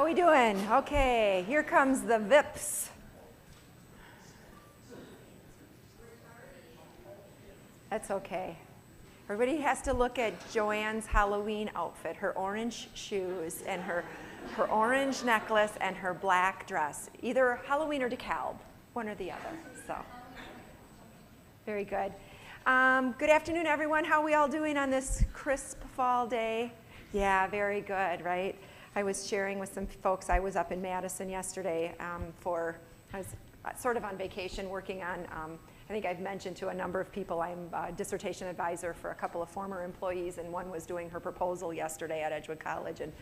How we doing? Okay, here comes the VIPs. That's okay. Everybody has to look at Joanne's Halloween outfit, her orange shoes and her orange necklace and her black dress. Either Halloween or DeKalb, one or the other. So, very good. Good afternoon, everyone. How are we all doing on this crisp fall day? Yeah, very good, right? I was sharing with some folks. I was up in Madison yesterday I was sort of on vacation working on, I think I've mentioned to a number of people, I'm a dissertation advisor for a couple of former employees, and one was doing her proposal yesterday at Edgewood College, and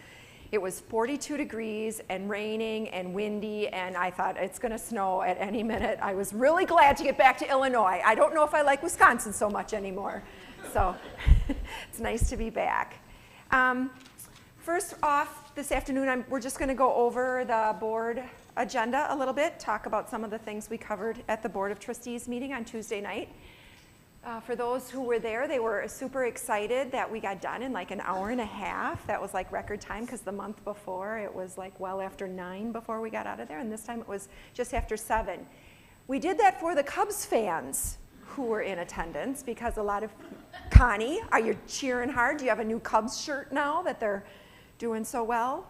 it was 42 degrees and raining and windy, and I thought it's going to snow at any minute. I was really glad to get back to Illinois. I don't know if I like Wisconsin so much anymore, so it's nice to be back. First off, this afternoon, we're just going to go over the board agenda a little bit, talk about some of the things we covered at the Board of Trustees meeting on Tuesday night. For those who were there, they were super excited that we got done in like an hour and a half. That was like record time because the month before it was like well after 9 before we got out of there, and this time it was just after 7. We did that for the Cubs fans who were in attendance because a lot of, Connie, are you cheering hard? Do you have a new Cubs shirt now that they're doing so well?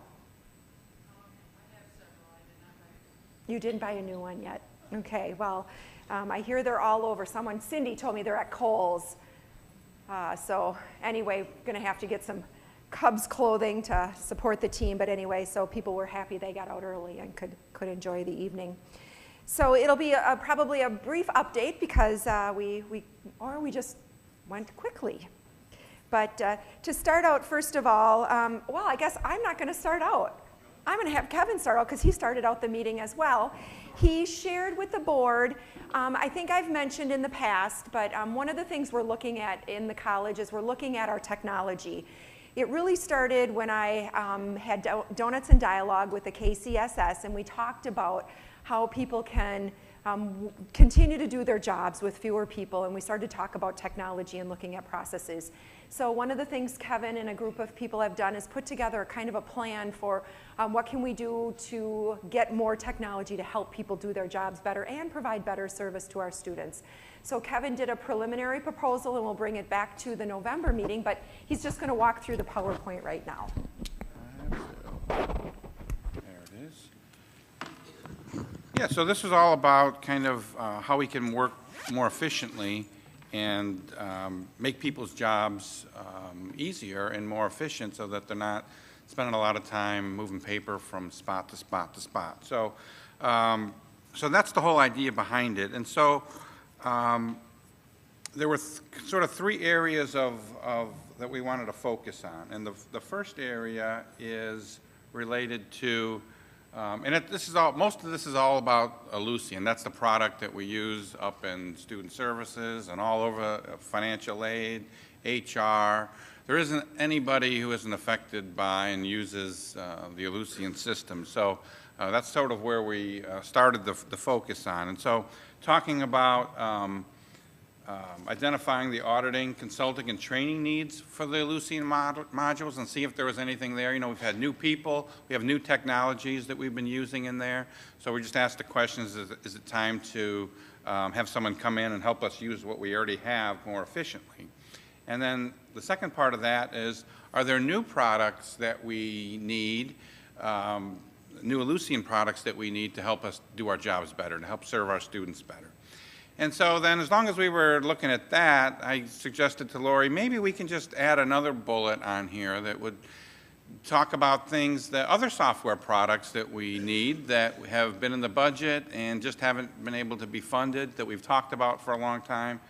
You didn't buy a new one yet? Okay, well, I hear they're all over. Cindy told me they're at Kohl's. So anyway, gonna have to get some Cubs clothing to support the team. But anyway, so people were happy they got out early and could enjoy the evening. So it'll be probably a brief update because we just went quickly. But to start out, first of all, well, I guess I'm not gonna start out. I'm going to have Kevin start out because he started out the meeting as well. He shared with the board, I think I've mentioned in the past, but one of the things we're looking at in the college is we're looking at our technology. It really started when I had Donuts and Dialogue with the KCSS, and we talked about how people can continue to do their jobs with fewer people, and we started to talk about technology and looking at processes. So one of the things Kevin and a group of people have done is put together kind of a plan for what can we do to get more technology to help people do their jobs better and provide better service to our students. So Kevin did a preliminary proposal, and we'll bring it back to the November meeting, but he's just going to walk through the PowerPoint right now. There it is. Yeah, so this is all about kind of how we can work more efficiently and make people's jobs easier and more efficient so that they're not spending a lot of time moving paper from spot to spot to spot. So, so that's the whole idea behind it. And so there were sort of 3 areas that we wanted to focus on. And the first area is related to most of this is all about Ellucian. That's the product that we use up in student services and all over financial aid, HR. There isn't anybody who isn't affected by and uses the Ellucian system. So that's sort of where we started the focus on. And so talking about identifying the auditing, consulting, and training needs for the Ellucian modules and see if there was anything there. You know, we've had new people, we have new technologies that we've been using in there. So we just asked the questions, is it time to have someone come in and help us use what we already have more efficiently? And then the second part of that is, are there new products that we need, new Ellucian products that we need to help us do our jobs better, to help serve our students better? And so then, as long as we were looking at that, I suggested to Lori, maybe we can just add another bullet on here that would talk about things, that other software products that we need that have been in the budget and just haven't been able to be funded, that we've talked about for a long time.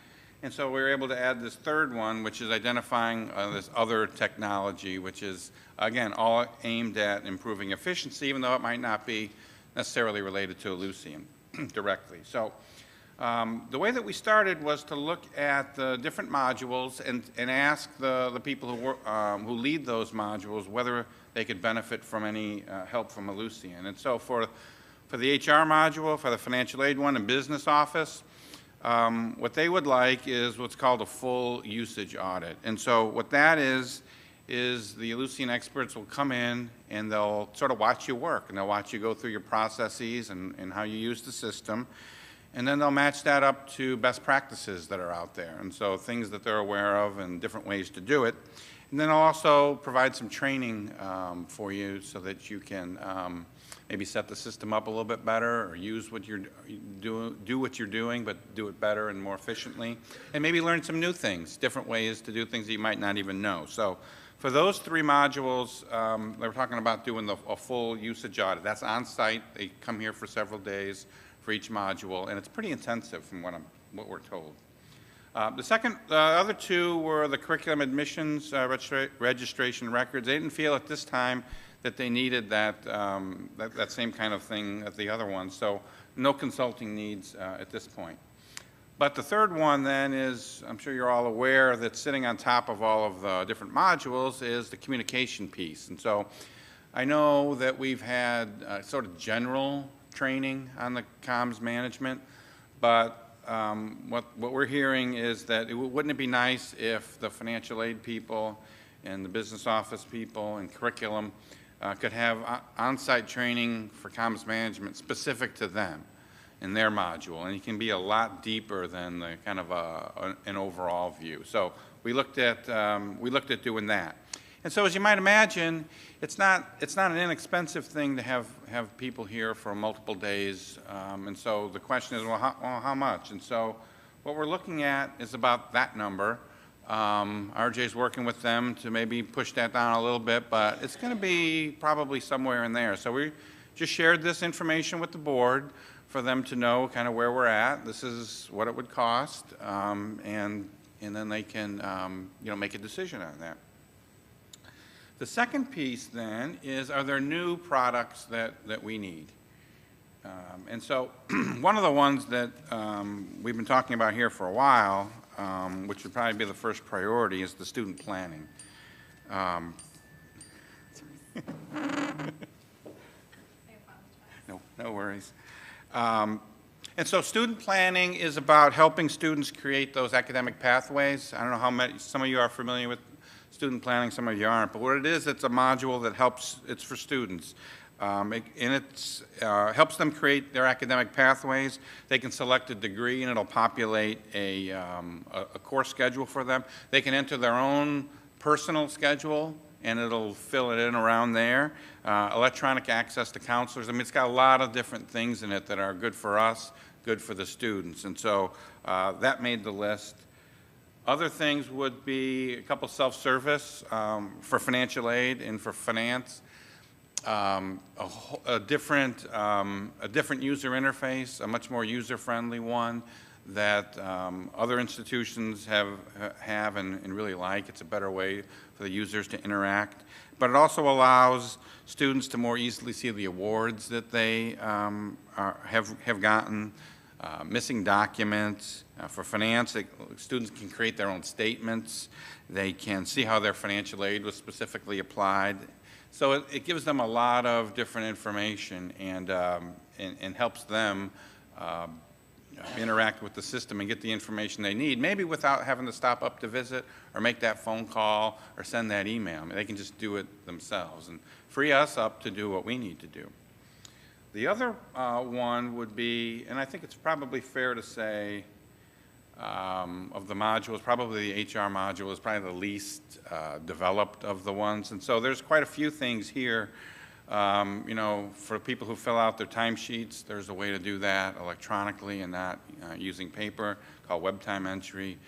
And so we were able to add this third one, which is identifying this other technology, which is, again, all aimed at improving efficiency, even though it might not be necessarily related to Ellucian directly. So the way that we started was to look at the different modules and ask the people who lead those modules whether they could benefit from any help from Ellucian. And so for the HR module, for the financial aid one, and business office, what they would like is what's called a full usage audit. And so what that is is the Ellucian experts will come in and they'll sort of watch you work, and they'll watch you go through your processes and how you use the system. And then they'll match that up to best practices that are out there, and so things that they're aware of and different ways to do it. And then I'll also provide some training for you so that you can maybe set the system up a little bit better, or use what you're do what you're doing, but do it better and more efficiently, and maybe learn some new things, different ways to do things that you might not even know. So for those 3 modules, they were talking about doing a full usage audit. That's on site. They come here for several days for each module, and it's pretty intensive from what we're told. The other 2 were the curriculum admissions registration records. They didn't feel at this time that they needed that same kind of thing as the other ones, so no consulting needs at this point. But the third one then is, I'm sure you're all aware that sitting on top of all of the different modules is the communication piece. And so I know that we've had sort of general training on the comms management, but what we're hearing is that wouldn't it be nice if the financial aid people and the business office people and curriculum could have on-site training for comms management specific to them in their module, and it can be a lot deeper than the kind of an overall view. So we looked at doing that. And so, as you might imagine, it's not an inexpensive thing to have people here for multiple days. And so the question is, well, how much? And so what we're looking at is about that number. RJ's working with them to maybe push that down a little bit, but it's going to be probably somewhere in there. So we just shared this information with the board for them to know kind of where we're at. This is what it would cost, and then they can make a decision on that. The second piece then is, are there new products that we need? And so one of the ones that we've been talking about here for a while, which would probably be the first priority, is the student planning. No worries. And so student planning is about helping students create those academic pathways. I don't know how many, some of you are familiar with student planning, some of you aren't, but what it is, it's a module that helps, it's for students. And it helps them create their academic pathways. They can select a degree and it'll populate a course schedule for them. They can enter their own personal schedule and it'll fill it in around there. Electronic access to counselors. I mean, it's got a lot of different things in it that are good for us, good for the students. And so that made the list. Other things would be a couple self-service for financial aid and for finance. A different user interface, a much more user-friendly one that other institutions have and really like. It's a better way for the users to interact. But it also allows students to more easily see the awards that they have gotten, missing documents. For finance, students can create their own statements. They can see how their financial aid was specifically applied. So it gives them a lot of different information and helps them interact with the system and get the information they need, maybe without having to stop up to visit or make that phone call or send that email. I mean, they can just do it themselves and free us up to do what we need to do. The other one would be, and I think it's probably fair to say, of the modules, probably the HR module is probably the least developed of the ones. And so there's quite a few things here. For people who fill out their timesheets, there's a way to do that electronically and not using paper, called web time entry.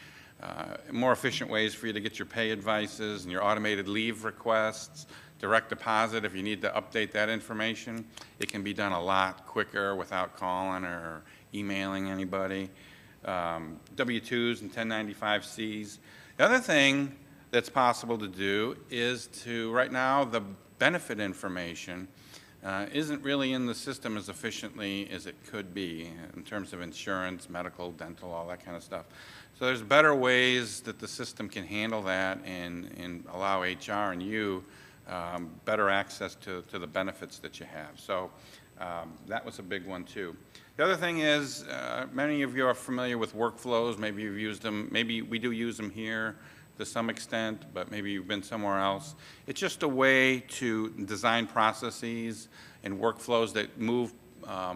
More efficient ways for you to get your pay advices and your automated leave requests, direct deposit if you need to update that information. It can be done a lot quicker without calling or emailing anybody. W-2s and 1095-Cs. The other thing that's possible to do is to, right now, the benefit information isn't really in the system as efficiently as it could be in terms of insurance, medical, dental, all that kind of stuff. So there's better ways that the system can handle that and allow HR and you better access to the benefits that you have. So that was a big one too. The other thing is, many of you are familiar with workflows. Maybe you've used them. Maybe we do use them here. to some extent, but maybe you've been somewhere else. It's just a way to design processes and workflows that move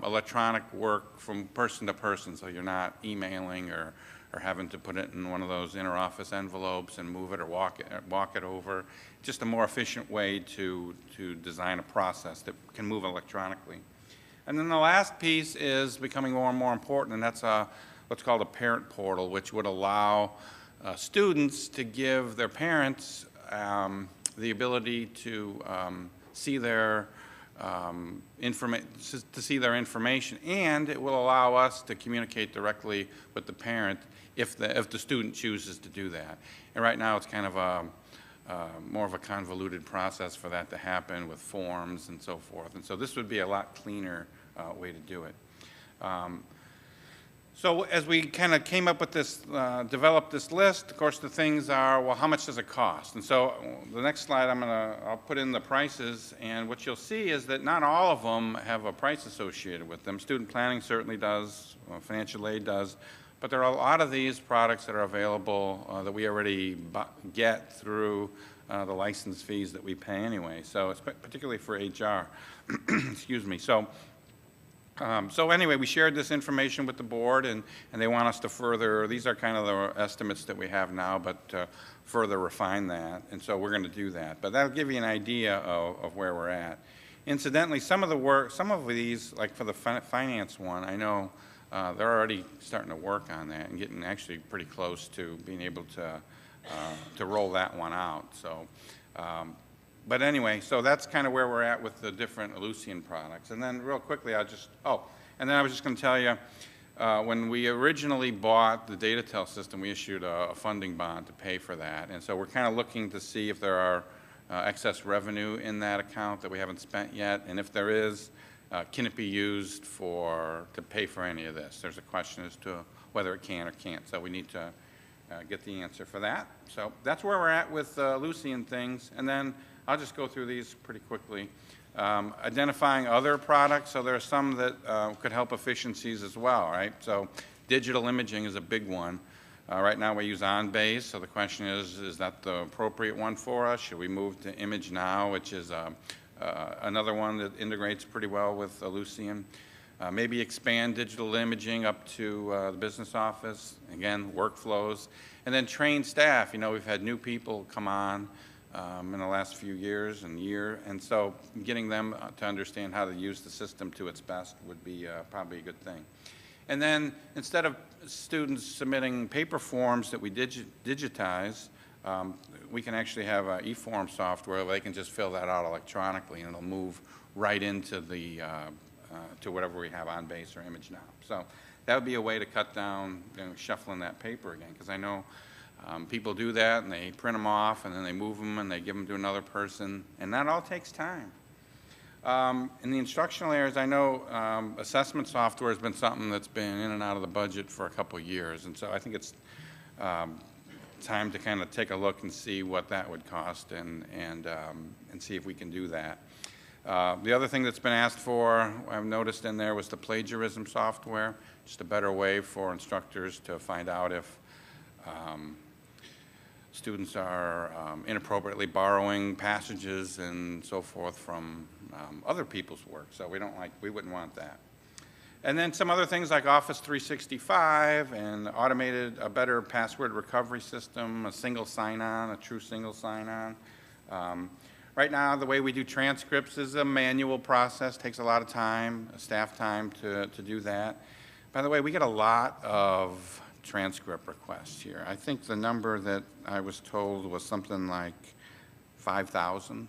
electronic work from person to person, so you're not emailing or having to put it in one of those interoffice envelopes and move it or walk it over. Just a more efficient way to design a process that can move electronically. And then the last piece is becoming more and more important, and that's what's called a parent portal, which would allow students to give their parents the ability to see their information, and it will allow us to communicate directly with the parent if the student chooses to do that. And right now it's kind of more of a convoluted process for that to happen with forms and so forth. And so this would be a lot cleaner way to do it. So as we kind of came up with this, developed this list, of course the things are, well, how much does it cost? And so the next slide I'll put in the prices, and what you'll see is that not all of them have a price associated with them. Student planning certainly does, financial aid does, but there are a lot of these products that are available that we already get through the license fees that we pay anyway. So it's particularly for HR, excuse me. So anyway, we shared this information with the board, and they want us to further, these are kind of the estimates that we have now, but further refine that, and so we're going to do that. But that'll give you an idea of where we're at. Incidentally, some of these, like for the finance one, I know they're already starting to work on that and getting actually pretty close to being able to roll that one out. So. But anyway, so that's kind of where we're at with the different Ellucian products. And then real quickly, and then I was just going to tell you, when we originally bought the DataTel system, we issued a funding bond to pay for that. And so we're kind of looking to see if there are excess revenue in that account that we haven't spent yet. And if there is, can it be used to pay for any of this? There's a question as to whether it can or can't. So we need to get the answer for that. So that's where we're at with Ellucian things. And then I'll just go through these pretty quickly. Identifying other products, so there are some that could help efficiencies as well, right? So digital imaging is a big one. Right now we use OnBase, so the question is that the appropriate one for us? Should we move to ImageNow, which is another one that integrates pretty well with Ellucian? Maybe expand digital imaging up to the business office, again, workflows. And then train staff. You know, we've had new people come on in the last few years and so getting them to understand how to use the system to its best would be probably a good thing. And then instead of students submitting paper forms that we digitize, we can actually have e-form software where they can just fill that out electronically, and it'll move right into the to whatever we have OnBase or ImageNow. So that would be a way to cut down shuffling that paper again, because I know people do that and they print them off and then they move them and they give them to another person, and that all takes time. In the instructional areas, I know assessment software has been something that's been in and out of the budget for a couple of years, and so I think it's time to kind of take a look and see what that would cost and see if we can do that. The other thing that's been asked for, I've noticed in there, was the plagiarism software, just a better way for instructors to find out if students are inappropriately borrowing passages and so forth from other people's work. So we wouldn't want that. And then some other things like Office 365 and a better password recovery system, a single sign-on, a true single sign-on. Right now, the way we do transcripts is a manual process, takes a lot of time, staff time to do that. By the way, we get a lot of transcript requests here. I think the number that I was told was something like 5,000.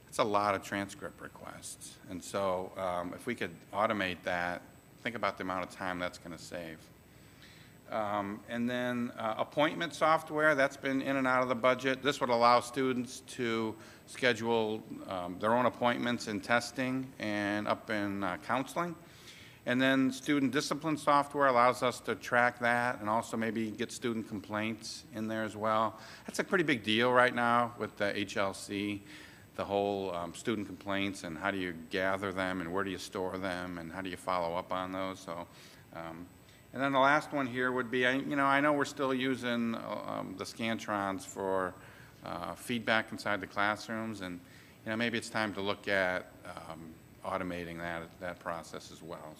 It's a lot of transcript requests. And so if we could automate that, think about the amount of time that's going to save. And then appointment software, that's been in and out of the budget. This would allow students to schedule their own appointments in testing and up in counseling. And then student discipline software allows us to track that and also maybe get student complaints in there as well. That's a pretty big deal right now with the HLC, the whole student complaints and how do you gather them and where do you store them and how do you follow up on those. So And then the last one here would be, I know we're still using the Scantrons for feedback inside the classrooms, and maybe it's time to look at automating that process as well.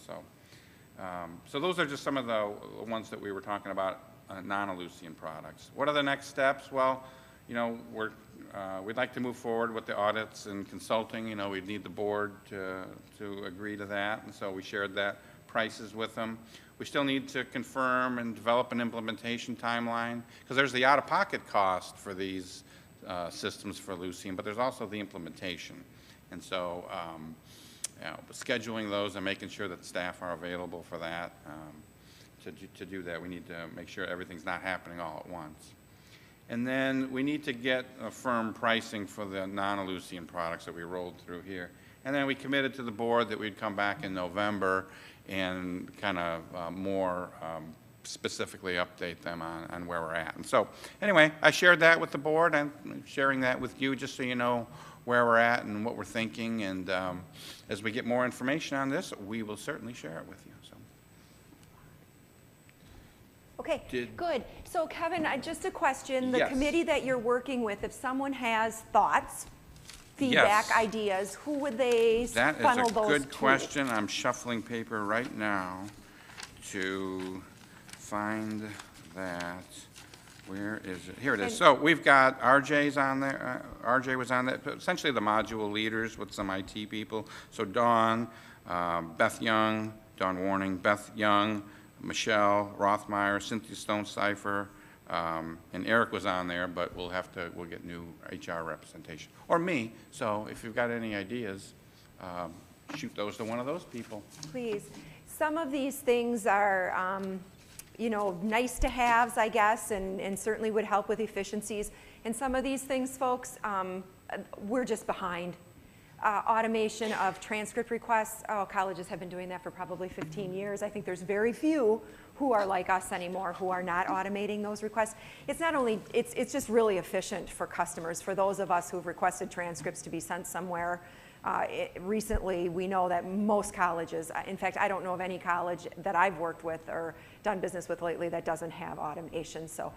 So those are just some of the ones that we were talking about, non-Ellucian products. What are the next steps? Well, we'd like to move forward with the audits and consulting. We'd need the board to agree to that, and so we shared that prices with them. We still need to confirm and develop an implementation timeline, because there's the out-of-pocket cost for these systems for Ellucian, but there's also the implementation. And so scheduling those and making sure that staff are available for that, to do that, we need to make sure everything's not happening all at once. And then we need to get a firm pricing for the non-Ellucian products that we rolled through here. And then we committed to the board that we'd come back in November and kind of more specifically update them on where we're at. And so anyway, I shared that with the board. I'm sharing that with you just so you know where we're at and what we're thinking. And as we get more information on this, we will certainly share it with you. So. Okay, good. So Kevin, just a question. The committee that you're working with, if someone has thoughts, feedback, ideas, who would they funnel those to? That is a good question. I'm shuffling paper right now to find that. Where is it? Here it is. So we've got RJ's on there. RJ was on that. Essentially the module leaders with some IT people. So Dawn, Beth Young, Dawn Warning, Beth Young, Michelle Rothmeyer, Cynthia Stone-Cipher, and Eric was on there, but we'll get new HR representation. Or me, so if you've got any ideas, shoot those to one of those people. Please. Some of these things are, nice to haves, I guess, and certainly would help with efficiencies. And some of these things, folks, we're just behind. Automation of transcript requests, colleges have been doing that for probably 15 years. I think there's very few who are like us anymore, who are not automating those requests. It's not only, it's just really efficient for customers. For those of us who've requested transcripts to be sent somewhere, recently we know that most colleges, in fact, I don't know of any college that I've worked with or done business with lately that doesn't have automation. So,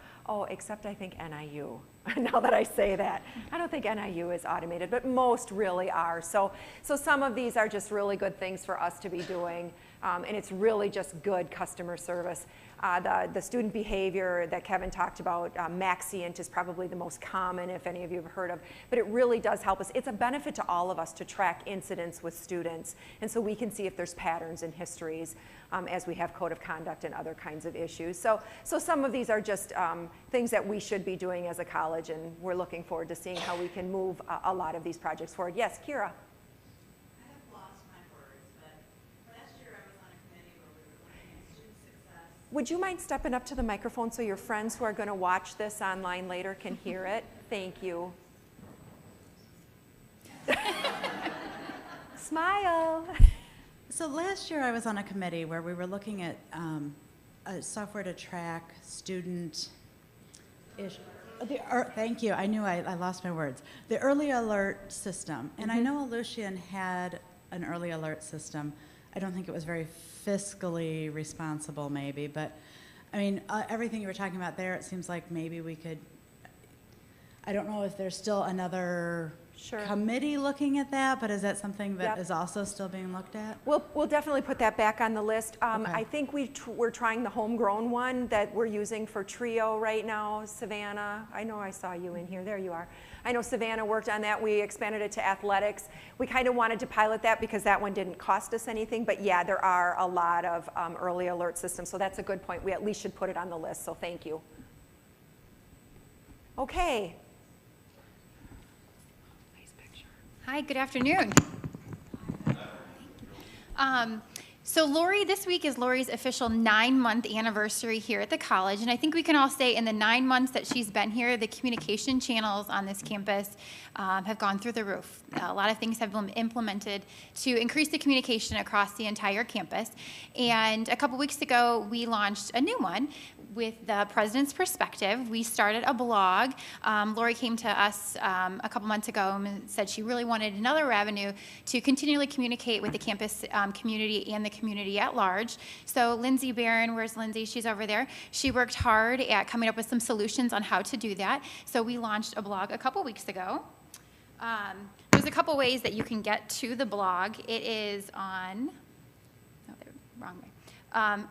except I think NIU. Now that I say that, I don't think NIU is automated, but most really are. So some of these are just really good things for us to be doing, and it's really just good customer service. The student behavior that Kevin talked about, Maxient is probably the most common, if any of you have heard of, but it really does help us. It's a benefit to all of us to track incidents with students, and so we can see if there's patterns and histories as we have code of conduct and other kinds of issues. So some of these are just things that we should be doing as a college, and we're looking forward to seeing how we can move a lot of these projects forward. Yes, Kira? Would you mind stepping up to the microphone so your friends who are going to watch this online later can hear it? Thank you. Smile. So last year I was on a committee where we were looking at a software to track student issues. Thank you. I knew I lost my words. The early alert system. And I know Ellucian had an early alert system. I don't think it was very fiscally responsible maybe, but I mean, everything you were talking about there, it seems like maybe we could, I don't know if there's still another committee looking at that, but is that something that is also still being looked at? We'll definitely put that back on the list. I think we're trying the homegrown one that we're using for Trio right now. Savannah, I know I saw you in here. There you are. I know Savannah worked on that. We expanded it to athletics. We kind of wanted to pilot that because that one didn't cost us anything. But yeah, there are a lot of early alert systems. So that's a good point. We at least should put it on the list. So thank you. Okay. Nice picture. Hi, good afternoon. So Lori, this week is Lori's official 9-month anniversary here at the college, and I think we can all say in the 9 months that she's been here, the communication channels on this campus have gone through the roof. A lot of things have been implemented to increase the communication across the entire campus, and a couple weeks ago we launched a new one with the President's Perspective. We started a blog. Lori came to us a couple months ago and said she really wanted another avenue to continually communicate with the campus community and the community at large. So Lindsay Barron, where's Lindsay? She's over there. She worked hard at coming up with some solutions on how to do that. So we launched a blog a couple weeks ago. There's a couple ways that you can get to the blog. It is on, oh, they're wrong way.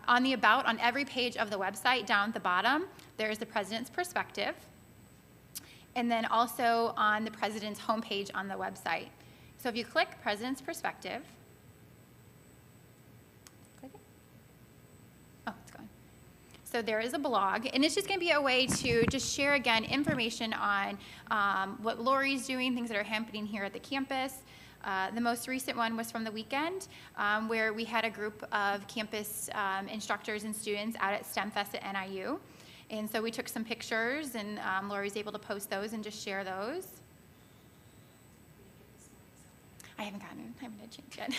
On the About, on every page of the website, down at the bottom, there's the President's Perspective. And then also on the President's homepage on the website. So if you click President's Perspective, click it. Oh, it's gone. So there is a blog, and it's just going to be a way to just share, again, information on what Lori's doing, things that are happening here at the campus. The most recent one was from the weekend, where we had a group of campus instructors and students out at STEM Fest at NIU. And so we took some pictures, and Lori's able to post those and just share those. I haven't had a chance yet.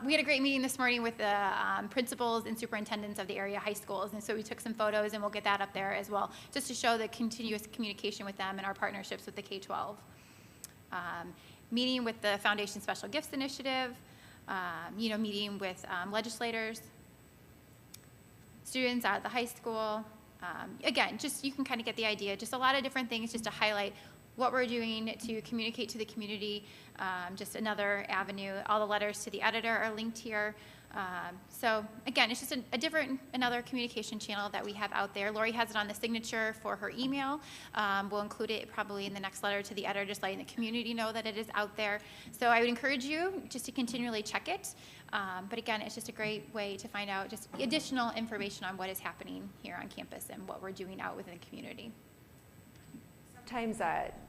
We had a great meeting this morning with the principals and superintendents of the area high schools, and so we took some photos, and we'll get that up there as well, just to show the continuous communication with them and our partnerships with the K-12. Meeting with the Foundation Special Gifts Initiative, meeting with legislators, students out at the high school. Again, just you can kind of get the idea, just a lot of different things just to highlight what we're doing to communicate to the community, just another avenue. All the letters to the editor are linked here. So again, it's just another communication channel that we have out there. Lori has it on the signature for her email. We'll include it probably in the next letter to the editor, just letting the community know that it is out there. So I would encourage you just to continually check it. But again, it's just a great way to find out just additional information on what is happening here on campus and what we're doing out within the community. Sometimes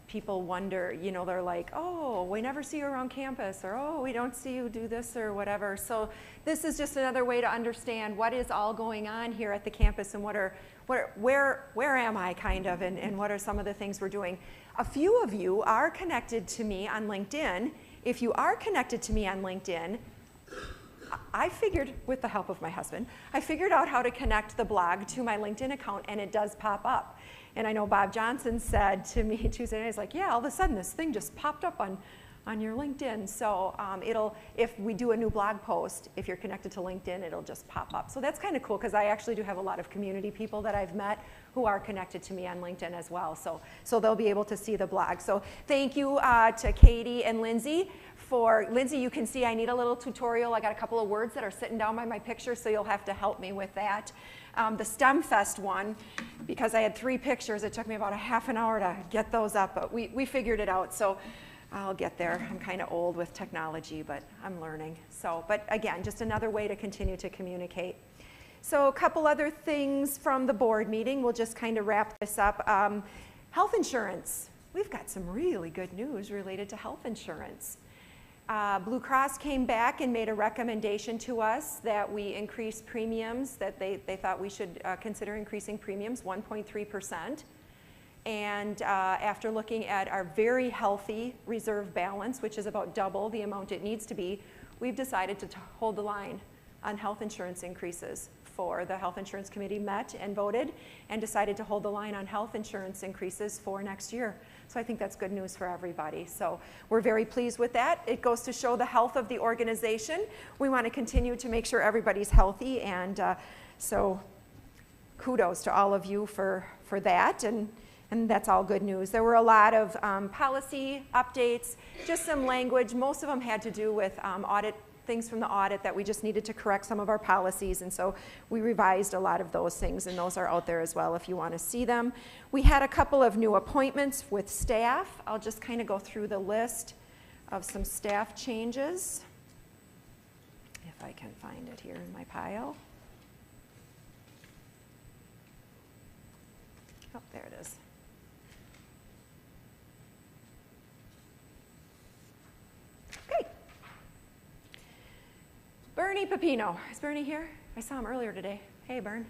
people wonder, they're like, oh, we never see you around campus, or oh, we don't see you do this or whatever. So this is just another way to understand what is all going on here at the campus and where am I kind of, and what are some of the things we're doing. A few of you are connected to me on LinkedIn. If you are connected to me on LinkedIn, I figured, with the help of my husband, I figured out how to connect the blog to my LinkedIn account, and it does pop up. And I know Bob Johnson said to me Tuesday night, he's like, yeah, all of a sudden this thing just popped up on your LinkedIn. So if we do a new blog post, if you're connected to LinkedIn, it'll just pop up. So that's kind of cool, because I actually do have a lot of community people that I've met who are connected to me on LinkedIn as well. So they'll be able to see the blog. So thank you to Katie and Lindsay. For Lindsay, you can see I need a little tutorial. I got a couple of words that are sitting down by my picture, so you'll have to help me with that. The STEM Fest one, because I had 3 pictures, it took me about a half an hour to get those up, but we figured it out, so I'll get there. I'm kind of old with technology, but I'm learning. But again, just another way to continue to communicate. So a couple other things from the board meeting. We'll just kind of wrap this up. Health insurance. We've got some really good news related to health insurance. Blue Cross came back and made a recommendation to us that we increase premiums, that they thought we should consider increasing premiums 1.3%. And after looking at our very healthy reserve balance, which is about double the amount it needs to be, we've decided to hold the line on health insurance increases. The Health Insurance Committee met and voted and decided to hold the line on health insurance increases for next year. So I think that's good news for everybody. So we're very pleased with that. It goes to show the health of the organization. We want to continue to make sure everybody's healthy, and so kudos to all of you for that, and that's all good news. There were a lot of policy updates, just some language. Most of them had to do with audit, things from the audit that we just needed to correct some of our policies, and so we revised a lot of those things, and those are out there as well if you want to see them. We had a couple of new appointments with staff. I'll just kind of go through the list of some staff changes, if I can find it here in my pile. Oh, there it is. Okay. Bernie Pepino. Is Bernie here? I saw him earlier today. Hey, Bern.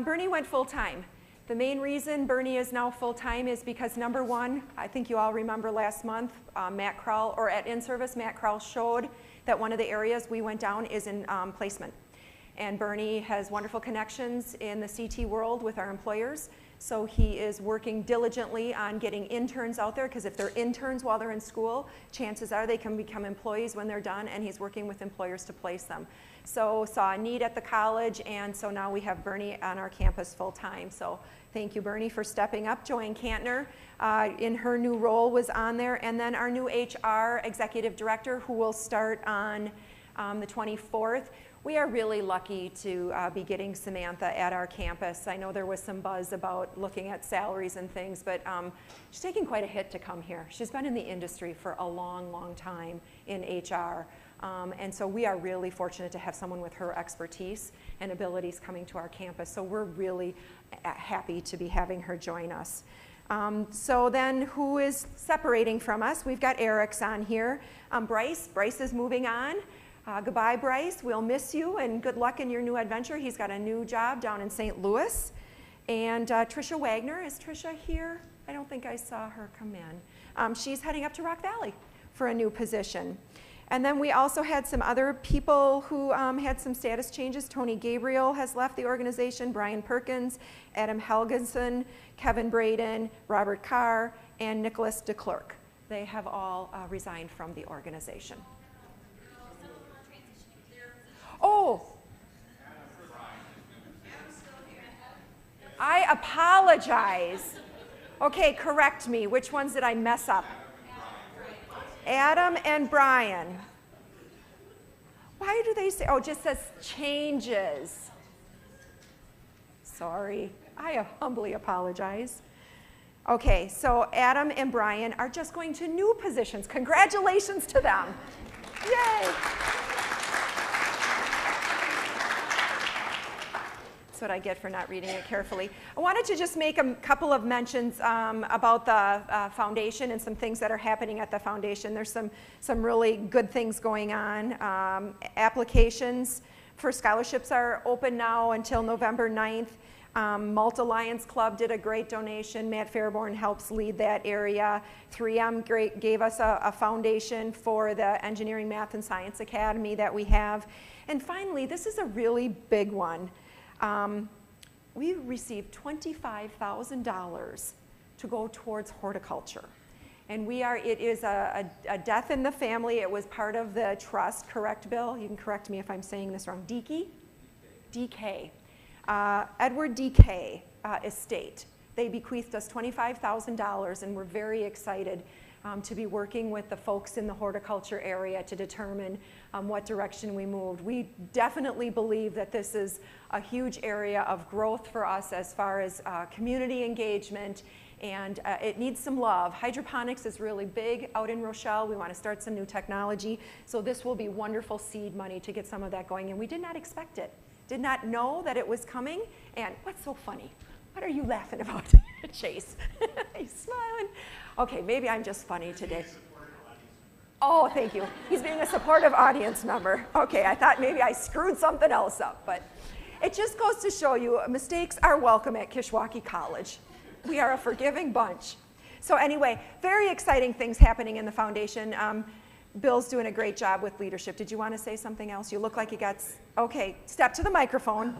Bernie went full-time. The main reason Bernie is now full-time is because, number one, I think you all remember last month, Matt Krall, or at in-service, Matt Krall showed that one of the areas we went down is in placement. And Bernie has wonderful connections in the CT world with our employers. So he is working diligently on getting interns out there, because if they're interns while they're in school, chances are they can become employees when they're done, and he's working with employers to place them. So saw a need at the college, and so now we have Bernie on our campus full time. So thank you, Bernie, for stepping up. Joanne Kantner, in her new role, was on there. And then our new HR executive director, who will start on the 24th. We are really lucky to be getting Samantha at our campus. I know there was some buzz about looking at salaries and things, but she's taking quite a hit to come here. She's been in the industry for a long, long time in HR. And so we are really fortunate to have someone with her expertise and abilities coming to our campus. So we're really happy to be having her join us. So then who is separating from us? We've got Eric's on here. Bryce is moving on. Goodbye, Bryce. We'll miss you, and good luck in your new adventure. He's got a new job down in St. Louis. And Tricia Wagner, is Tricia here? I don't think I saw her come in. She's heading up to Rock Valley for a new position. And then we also had some other people who had some status changes. Tony Gabriel has left the organization, Brian Perkins, Adam Helgenson, Kevin Braden, Robert Carr, and Nicholas DeClerc. They have all resigned from the organization. Oh, I apologize. Okay, correct me. Which ones did I mess up? Adam and Brian. Why do they say, oh, it just says changes. Sorry, I humbly apologize. Okay, so Adam and Brian are just going to new positions. Congratulations to them. Yay. That's what I get for not reading it carefully. I wanted to just make a couple of mentions about the foundation and some things that are happening at the foundation. There's some really good things going on. Applications for scholarships are open now until November 9th. Malta Lions Club did a great donation. Matt Fairborn helps lead that area. 3M gave us a foundation for the Engineering, Math, and Science Academy that we have. And finally, this is a really big one. We received $25,000 to go towards horticulture. And it is a death in the family. It was part of the trust, correct, Bill? You can correct me if I'm saying this wrong. DK. Edward DK estate. They bequeathed us $25,000, and we're very excited to be working with the folks in the horticulture area to determine what direction we moved. We definitely believe that this is a huge area of growth for us as far as community engagement, and it needs some love. Hydroponics is really big out in Rochelle. We want to start some new technology, so this will be wonderful seed money to get some of that going, and we did not expect it. Did not know that it was coming, and what's so funny? What are you laughing about, Chase? He's smiling. Okay, maybe I'm just funny today. Oh, thank you. He's being a supportive audience member. Okay, I thought maybe I screwed something else up, but it just goes to show you mistakes are welcome at Kishwaukee College. We are a forgiving bunch. So anyway, very exciting things happening in the foundation. Bill's doing a great job with leadership. Did you want to say something else? You look like you got, okay, step to the microphone.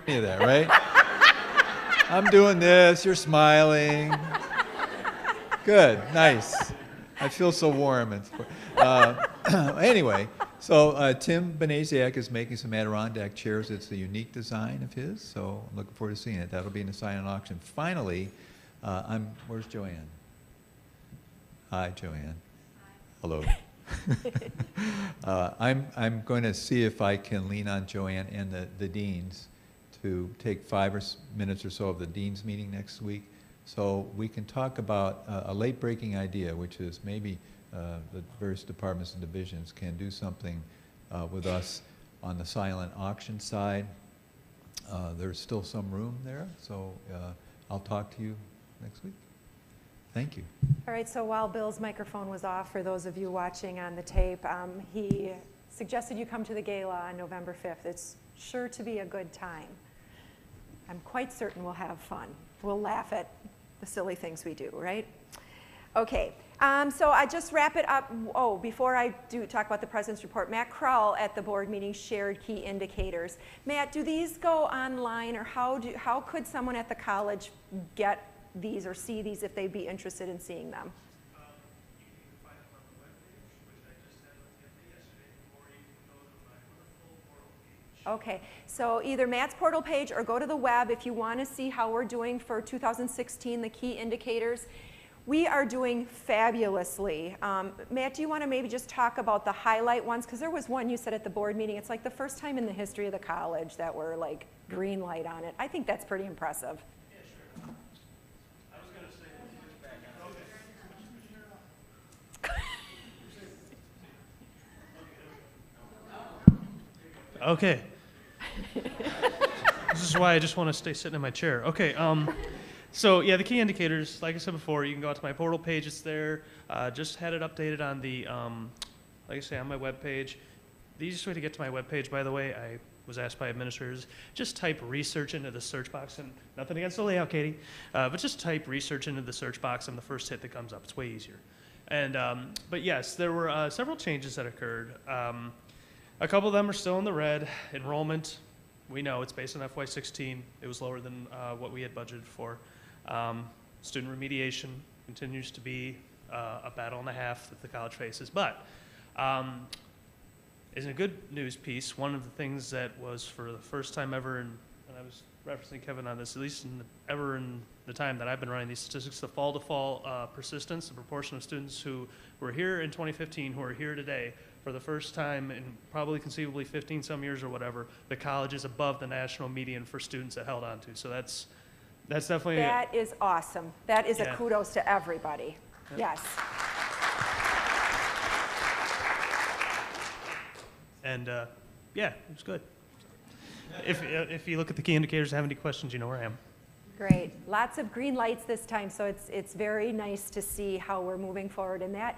Any of that, right? I'm doing this. You're smiling. Good. Nice. I feel so warm. Anyway, so Tim Benesiak is making some Adirondack chairs. It's a unique design of his, so I'm looking forward to seeing it. That'll be in the silent auction. Finally, where's Joanne? Hi, Joanne. Hello. I'm going to see if I can lean on Joanne and the deans to take 5 minutes or so of the dean's meeting next week, so we can talk about a late-breaking idea, which is maybe the various departments and divisions can do something with us on the silent auction side. There's still some room there, so I'll talk to you next week. Thank you. All right, so while Bill's microphone was off, for those of you watching on the tape, he suggested you come to the gala on November 5th. It's sure to be a good time. I'm quite certain we'll have fun. We'll laugh at the silly things we do, right? Okay, so I just wrap it up. Oh, before I do talk about the President's Report, Matt Krull at the board meeting shared key indicators. Matt, do these go online, or how could someone at the college get these or see these if they'd be interested in seeing them? You can find them on the webpage, which I just had with him yesterday, or you can go to my wonderful portal page. Okay, so either Matt's portal page or go to the web if you want to see how we're doing for 2016, the key indicators. We are doing fabulously. Matt, do you want to maybe just talk about the highlight ones? Because there was one you said at the board meeting, it's like the first time in the history of the college that we're like green light on it. I think that's pretty impressive. Yeah, sure. I was going to say, okay. This is why I just want to stay sitting in my chair. Okay. So yeah, the key indicators, like I said before, you can go out to my portal page. It's there. Just had it updated on the, like I say, on my web page. The easiest way to get to my web page, by the way, I was asked by administrators, just type research into the search box, and nothing against the layout, Katie, but just type research into the search box and the first hit that comes up. It's way easier. And but yes, there were several changes that occurred. A couple of them are still in the red. Enrollment, we know it's based on FY16. It was lower than what we had budgeted for. Student remediation continues to be a battle and a half that the college faces, but is a good news piece. One of the things that was for the first time ever, and I was referencing Kevin on this, at least ever in the time that I've been running these statistics, the fall-to-fall persistence, the proportion of students who were here in 2015 who are here today, for the first time in probably conceivably 15 some years or whatever, the college is above the national median for students that held on to. So that's definitely... That is awesome. That is a kudos to everybody. Yep. Yes. And yeah, it was good. If you look at the key indicators, have any questions, you know where I am. Great. Lots of green lights this time, so it's very nice to see how we're moving forward. And that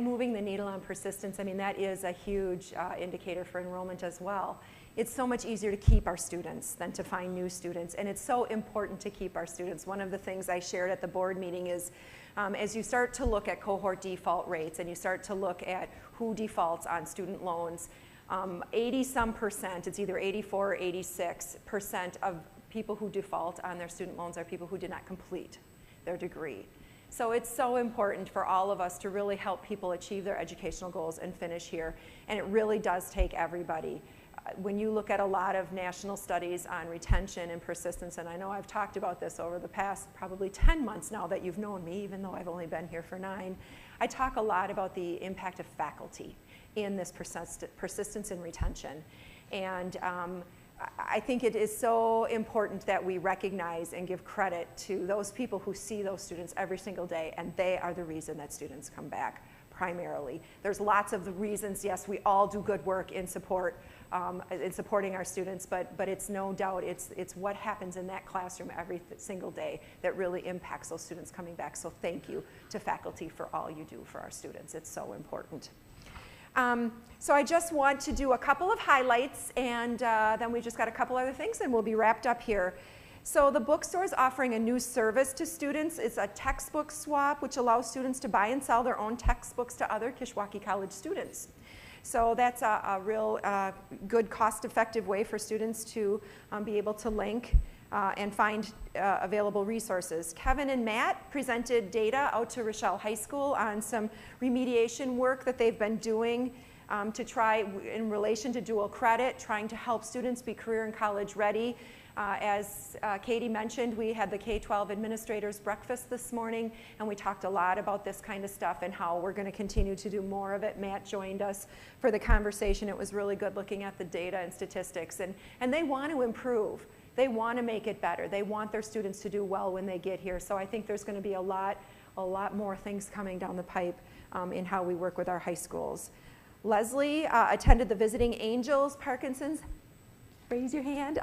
moving the needle on persistence, I mean, that is a huge indicator for enrollment as well. It's so much easier to keep our students than to find new students, and it's so important to keep our students. One of the things I shared at the board meeting is as you start to look at cohort default rates and you start to look at who defaults on student loans, 80-some%, it's either 84 or 86% of people who default on their student loans are people who did not complete their degree. So it's so important for all of us to really help people achieve their educational goals and finish here, and it really does take everybody. When you look at a lot of national studies on retention and persistence, and I know I've talked about this over the past probably 10 months now that you've known me, even though I've only been here for 9, I talk a lot about the impact of faculty in this persistence and retention. And I think it is so important that we recognize and give credit to those people who see those students every single day, and they are the reason that students come back primarily. There's lots of reasons. Yes, we all do good work in support, in supporting our students, but it's no doubt it's what happens in that classroom every single day that really impacts those students coming back. So thank you to faculty for all you do for our students. It's so important. So I just want to do a couple of highlights, and then we just got a couple other things, and we'll be wrapped up here. So the bookstore is offering a new service to students. It's a textbook swap, which allows students to buy and sell their own textbooks to other Kishwaukee College students. So that's a real good cost-effective way for students to be able to link and find available resources. Kevin and Matt presented data out to Rochelle High School on some remediation work that they've been doing to try in relation to dual credit, trying to help students be career and college ready. As Katie mentioned, we had the K-12 administrators breakfast this morning, and we talked a lot about this kind of stuff and how we're going to continue to do more of it. Matt joined us for the conversation. It was really good looking at the data and statistics, and they want to improve. They want to make it better. They want their students to do well when they get here. So I think there's going to be a lot more things coming down the pipe in how we work with our high schools. Leslie attended the Visiting Angels Parkinson's, raise your hand,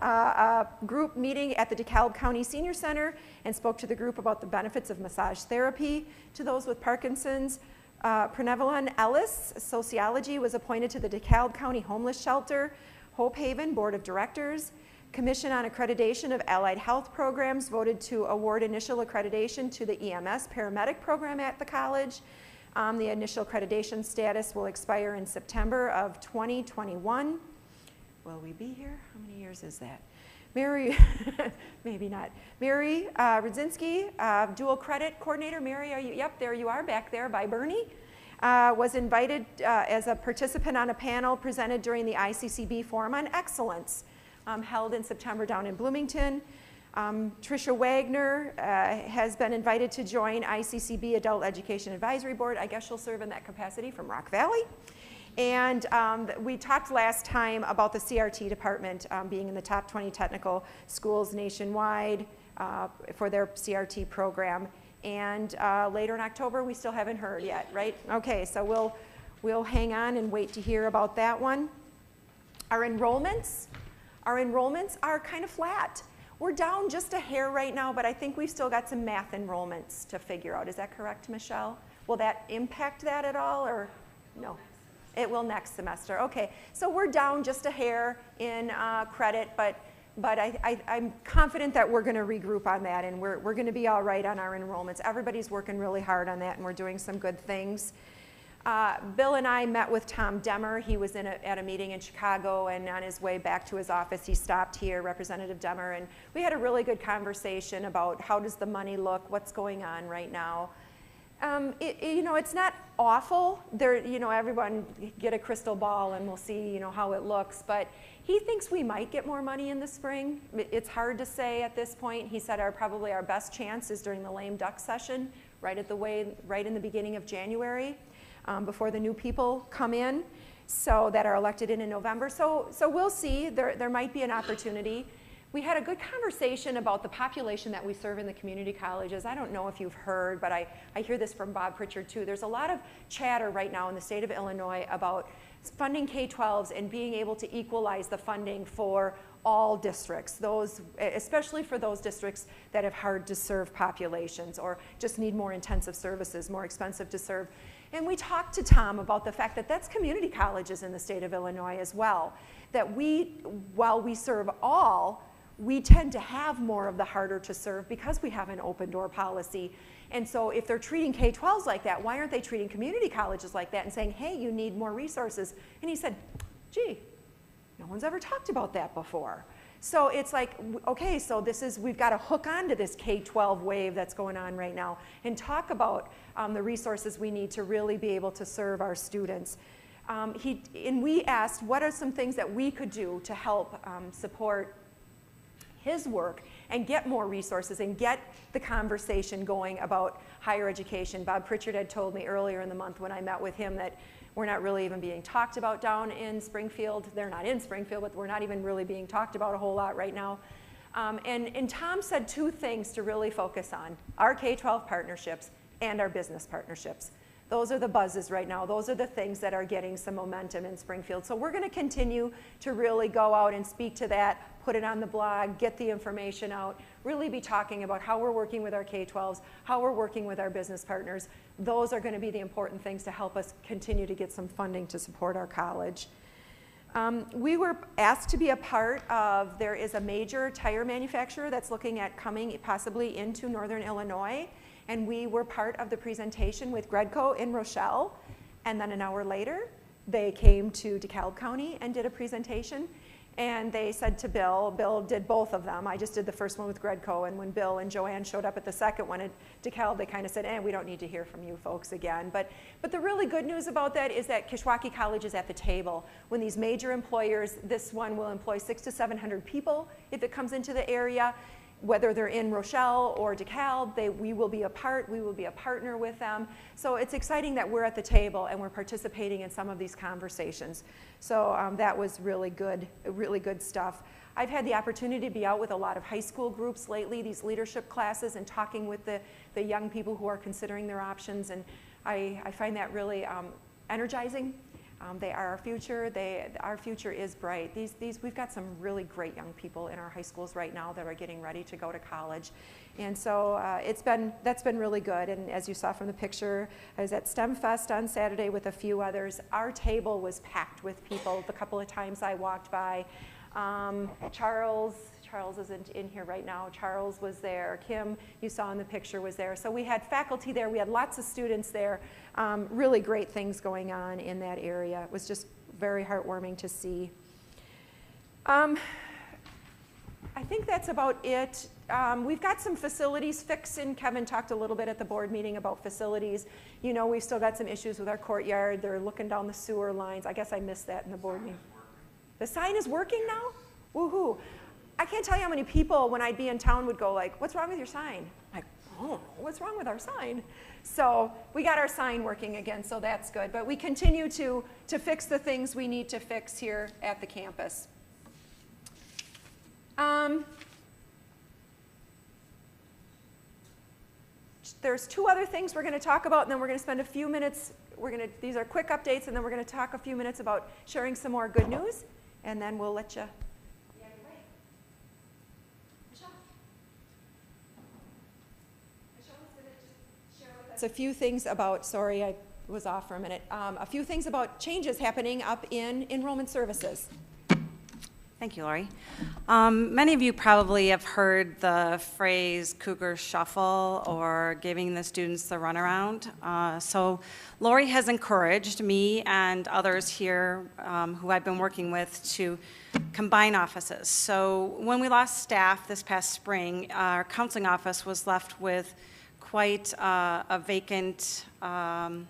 group meeting at the DeKalb County Senior Center and spoke to the group about the benefits of massage therapy to those with Parkinson's. Prenevalon Ellis, sociology, was appointed to the DeKalb County Homeless Shelter, Hope Haven Board of Directors. Commission on Accreditation of Allied Health Programs voted to award initial accreditation to the EMS paramedic program at the college. The initial accreditation status will expire in September of 2021. Will we be here? How many years is that? Mary, maybe not. Mary Rudzinski, dual credit coordinator. Mary, are you? Yep, there you are, back there by Bernie. Was invited as a participant on a panel presented during the ICCB Forum on Excellence, held in September down in Bloomington. Tricia Wagner has been invited to join ICCB Adult Education Advisory Board. I guess she'll serve in that capacity from Rock Valley. And we talked last time about the CRT department being in the top 20 technical schools nationwide for their CRT program. And later in October, we still haven't heard yet, right? Okay, so we'll hang on and wait to hear about that one. Our enrollments are kind of flat. We're down just a hair right now, but I think we've still got some math enrollments to figure out. Is that correct, Michelle? Will that impact that at all, or no? It will next semester. Okay, so we're down just a hair in credit, but I'm confident that we're going to regroup on that, and we're going to be all right on our enrollments. Everybody's working really hard on that, and we're doing some good things. Bill and I met with Tom Demmer. He was at a meeting in Chicago, and on his way back to his office, he stopped here, Representative Demmer, and we had a really good conversation about how does the money look, what's going on right now. It's not awful. Everyone get a crystal ball and we'll see, how it looks. But he thinks we might get more money in the spring. It's hard to say at this point. He said probably our best chance is during the lame duck session, right in the beginning of January, before the new people come in, so that are elected in November. So we'll see. There might be an opportunity. We had a good conversation about the population that we serve in the community colleges. I don't know if you've heard, but I hear this from Bob Pritchard too. There's a lot of chatter right now in the state of Illinois about funding K-12s and being able to equalize the funding for all districts, especially for those districts that have hard to serve populations or just need more intensive services, more expensive to serve. And we talked to Tom about the fact that that's community colleges in the state of Illinois as well, that while we serve all, we tend to have more of the harder to serve because we have an open door policy. And so if they're treating K-12s like that, why aren't they treating community colleges like that and saying, hey, you need more resources? And he said, gee, no one's ever talked about that before. So it's like, okay, so we've got to hook onto this K-12 wave that's going on right now and talk about the resources we need to really be able to serve our students. And we asked, what are some things that we could do to help support his work and get more resources and get the conversation going about higher education. Bob Pritchard had told me earlier in the month when I met with him that we're not really even being talked about down in Springfield. They're not in Springfield, but we're not even really being talked about a whole lot right now. And Tom said two things to really focus on: our K-12 partnerships and our business partnerships. Those are the buzzes right now. Those are the things that are getting some momentum in Springfield. So we're going to continue to really go out and speak to that, put it on the blog, get the information out, really be talking about how we're working with our K-12s, how we're working with our business partners. Those are going to be the important things to help us continue to get some funding to support our college. We were asked to be a part of, there is a major tire manufacturer that's looking at coming possibly into Northern Illinois. And we were part of the presentation with Gredco in Rochelle. And then an hour later, they came to DeKalb County and did a presentation. And they said to Bill did both of them. I just did the first one with Gredco, and when Bill and Joanne showed up at the second one at DeKalb, they kind of said, we don't need to hear from you folks again. But the really good news about that is that Kishwaukee College is at the table. When these major employers, this one will employ 600 to 700 people if it comes into the area. Whether they're in Rochelle or DeKalb, we will be a partner with them. So it's exciting that we're at the table and we're participating in some of these conversations. So that was really good stuff. I've had the opportunity to be out with a lot of high school groups lately, these leadership classes, and talking with the young people who are considering their options, and I find that really energizing. They are our future. Our future is bright. We've got some really great young people in our high schools right now that are getting ready to go to college, and so that's been really good. And as you saw from the picture, I was at STEM Fest on Saturday with a few others. Our table was packed with people the couple of times I walked by. Charles isn't in here right now. Charles was there. Kim, you saw in the picture, was there. So we had faculty there. We had lots of students there. Really great things going on in that area. It was just very heartwarming to see. I think that's about it. We've got some facilities fixed, and Kevin talked a little bit at the board meeting about facilities. You know, we've still got some issues with our courtyard. They're looking down the sewer lines. I guess I missed that in the board meeting. The sign is working now? Woohoo. I can't tell you how many people, when I'd be in town, would go like, what's wrong with your sign? I'm like, oh, what's wrong with our sign? So we got our sign working again, so that's good. But we continue to fix the things we need to fix here at the campus. There's two other things we're going to talk about, and then we're going to spend a few minutes. These are quick updates, and then we're going to talk a few minutes about sharing some more good news, and then we'll let you. It's a few things about, sorry, I was off for a minute, a few things about changes happening up in enrollment services. Thank you, Lori. Many of you probably have heard the phrase Cougar Shuffle or giving the students the runaround. So Lori has encouraged me and others here who I've been working with to combine offices. So when we lost staff this past spring, our counseling office was left with quite a vacant amount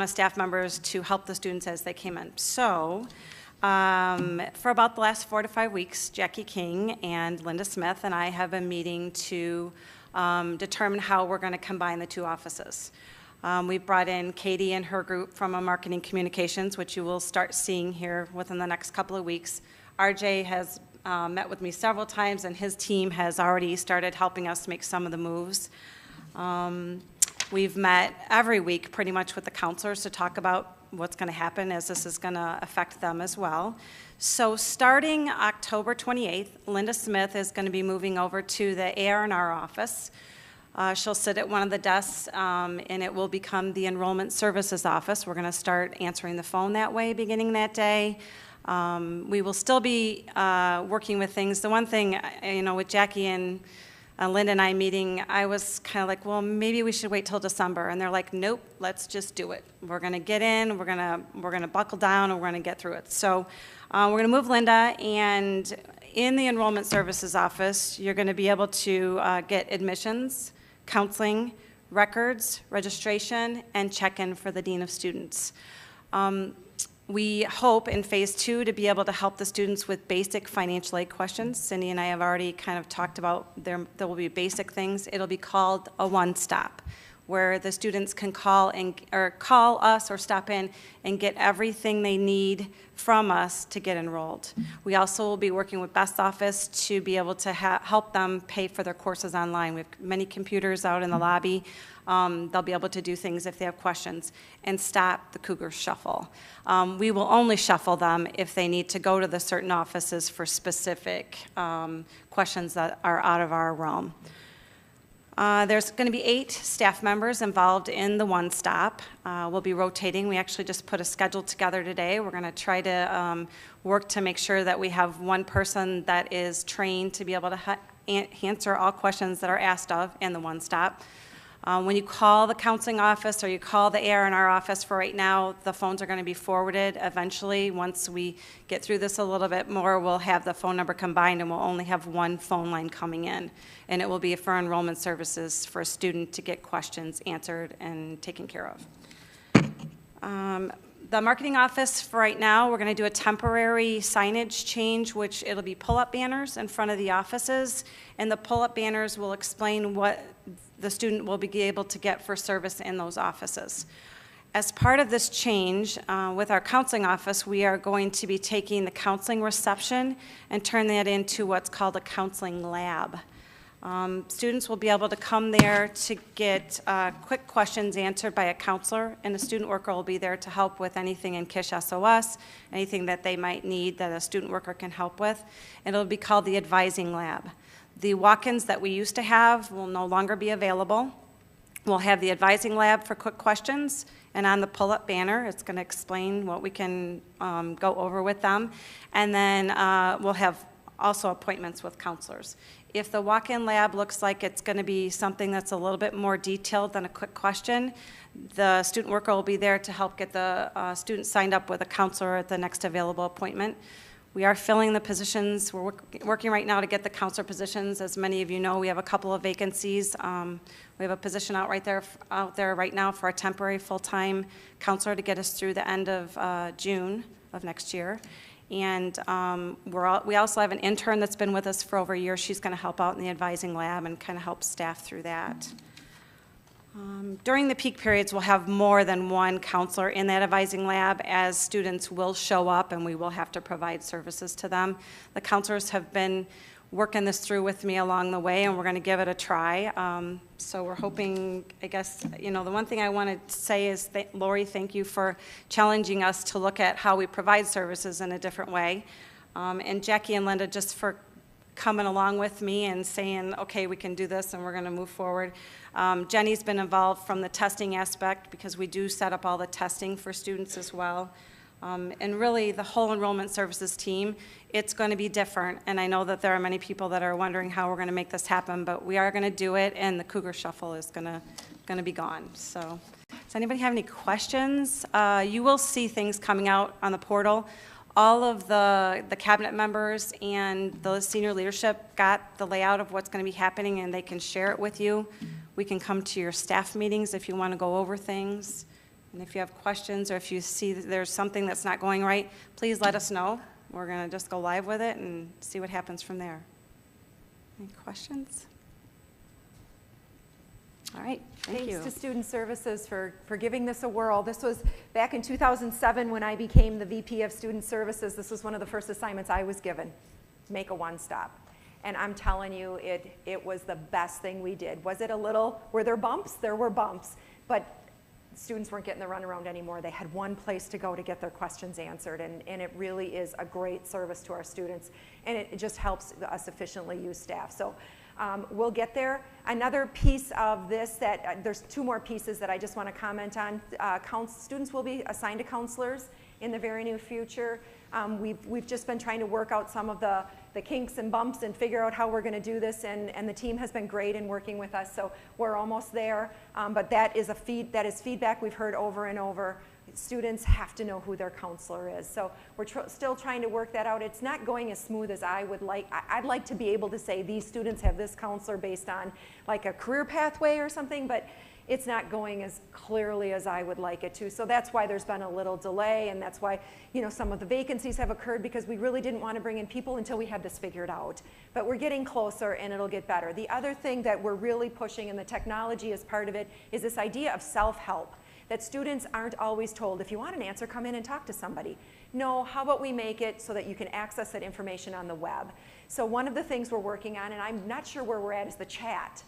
of staff members to help the students as they came in. So for about the last 4 to 5 weeks, Jackie King and Linda Smith and I have been meeting to determine how we're going to combine the two offices. We brought in Katie and her group from a marketing communications, which you will start seeing here within the next couple of weeks. RJ has met with me several times, and his team has already started helping us make some of the moves. We've met every week pretty much with the counselors to talk about what's going to happen, as this is going to affect them as well. So starting October 28th, Linda Smith is going to be moving over to the AR&R office. She'll sit at one of the desks, and it will become the enrollment services office. We're going to start answering the phone that way beginning that day. We will still be working with things. The one thing, with Jackie and Linda and I meeting, I was kind of like, well, maybe we should wait till December. And they're like, nope, let's just do it. We're going to get in, we're going to buckle down, and we're going to get through it. So we're going to move Linda, and in the enrollment services office, you're going to be able to get admissions, counseling, records, registration, and check-in for the Dean of Students. We hope in phase 2 to be able to help the students with basic financial aid questions. Cindy and I have already kind of talked about there will be basic things. It'll be called a one-stop, where the students can call us or stop in and get everything they need from us to get enrolled. We also will be working with Best Office to be able to help them pay for their courses online. We have many computers out in the lobby. They'll be able to do things if they have questions, and stop the Cougar Shuffle. We will only shuffle them if they need to go to the certain offices for specific questions that are out of our realm. There's going to be 8 staff members involved in the One Stop. We'll be rotating. We actually just put a schedule together today. We're going to try to work to make sure that we have one person that is trained to be able to answer all questions that are asked of in the One Stop. When you call the counseling office or you call the AR&R office for right now, the phones are going to be forwarded eventually. Once we get through this a little bit more, we'll have the phone number combined and we'll only have one phone line coming in. And it will be for enrollment services for a student to get questions answered and taken care of. The marketing office for right now, we're going to do a temporary signage change, which it'll be pull-up banners in front of the offices. And the pull-up banners will explain what the student will be able to get for service in those offices. As part of this change, with our counseling office, we are going to be taking the counseling reception and turn that into what's called a counseling lab. Students will be able to come there to get quick questions answered by a counselor, and a student worker will be there to help with anything in Kish SOS, anything that they might need that a student worker can help with. And it'll be called the advising lab. The walk-ins that we used to have will no longer be available. We'll have the advising lab for quick questions, and on the pull-up banner, it's going to explain what we can go over with them. And then we'll have also appointments with counselors. If the walk-in lab looks like it's going to be something that's a little bit more detailed than a quick question, the student worker will be there to help get the student signed up with a counselor at the next available appointment. We are filling the positions. We're working right now to get the counselor positions. As many of you know, we have a couple of vacancies. We have a position out there right now for a temporary full-time counselor to get us through the end of June of next year. And we also have an intern that's been with us for over a year. She's going to help out in the advising lab and kind of help staff through that. During the peak periods, we'll have more than one counselor in that advising lab, as students will show up and we will have to provide services to them. The counselors have been working this through with me along the way, and we're going to give it a try. So we're hoping, I guess, the one thing I want to say is, Lori, thank you for challenging us to look at how we provide services in a different way. And Jackie and Linda, just for coming along with me and saying, okay, we can do this and we're going to move forward. Jenny's been involved from the testing aspect, because we do set up all the testing for students as well. And really, the whole enrollment services team, it's going to be different. And I know that there are many people that are wondering how we're going to make this happen, but we are going to do it, and the Cougar Shuffle is going to be gone. So does anybody have any questions? You will see things coming out on the portal. All of the cabinet members and the senior leadership got the layout of what's going to be happening, and they can share it with you. We can come to your staff meetings if you want to go over things. And if you have questions, or if you see that there's something that's not going right, please let us know. We're going to just go live with it and see what happens from there. Any questions? All right, thank you. Thanks to Student Services for giving this a whirl. This was back in 2007 when I became the VP of Student Services. This was one of the first assignments I was given, make a one-stop. And I'm telling you, it was the best thing we did. Was it a little, were there bumps? There were bumps, but students weren't getting the runaround anymore. They had one place to go to get their questions answered, and it really is a great service to our students, and it just helps us efficiently use staff. So we'll get there. Another piece of this there's two more pieces that I just want to comment on. Students will be assigned to counselors in the very near future. We've just been trying to work out some of the kinks and bumps and figure out how we're going to do this, and the team has been great in working with us, so we're almost there. But that is feedback we've heard over and over. Students have to know who their counselor is, so we're still trying to work that out. It's not going as smooth as I would like. I'd like to be able to say these students have this counselor based on like a career pathway or something, but it's not going as clearly as I would like it to. So that's why there's been a little delay, and that's why some of the vacancies have occurred, because we really didn't want to bring in people until we had this figured out. But we're getting closer, and it'll get better. The other thing that we're really pushing, and the technology is part of it, is this idea of self-help, that students aren't always told, if you want an answer, come in and talk to somebody. No, how about we make it so that you can access that information on the web? So one of the things we're working on, and I'm not sure where we're at, is the chat,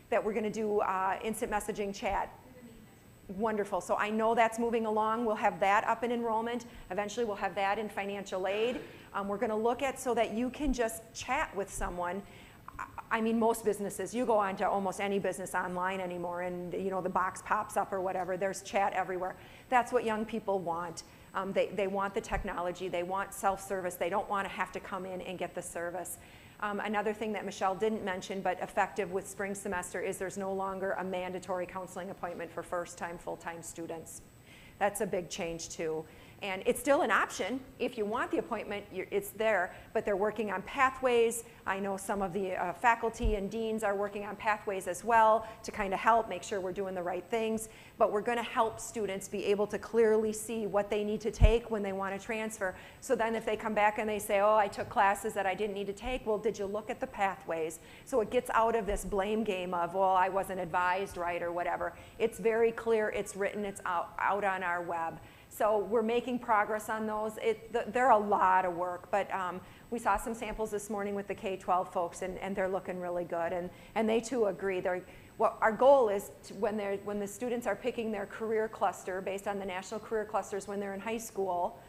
that we're going to do instant messaging chat. Wonderful. So I know that's moving along. We'll have that up in enrollment. Eventually we'll have that in financial aid. We're going to look at so that you can just chat with someone. I mean, most businesses, you go on to almost any business online anymore, and the box pops up or whatever. There's chat everywhere. That's what young people want. They want the technology. They want self-service. They don't want to have to come in and get the service. Another thing that Michelle didn't mention, but effective with spring semester, is there's no longer a mandatory counseling appointment for first-time, full-time students. That's a big change too. And it's still an option. If you want the appointment, it's there, but they're working on pathways. I know some of the faculty and deans are working on pathways as well to kind of help make sure we're doing the right things. But we're going to help students be able to clearly see what they need to take when they want to transfer. So then if they come back and they say, oh, I took classes that I didn't need to take, well, did you look at the pathways? So it gets out of this blame game of, well, I wasn't advised right or whatever. It's very clear, it's written, it's out on our web. So we're making progress on those. They're a lot of work, but we saw some samples this morning with the K-12 folks, and they're looking really good. And they too agree. What our goal is when the students are picking their career cluster based on the national career clusters when they're in high school,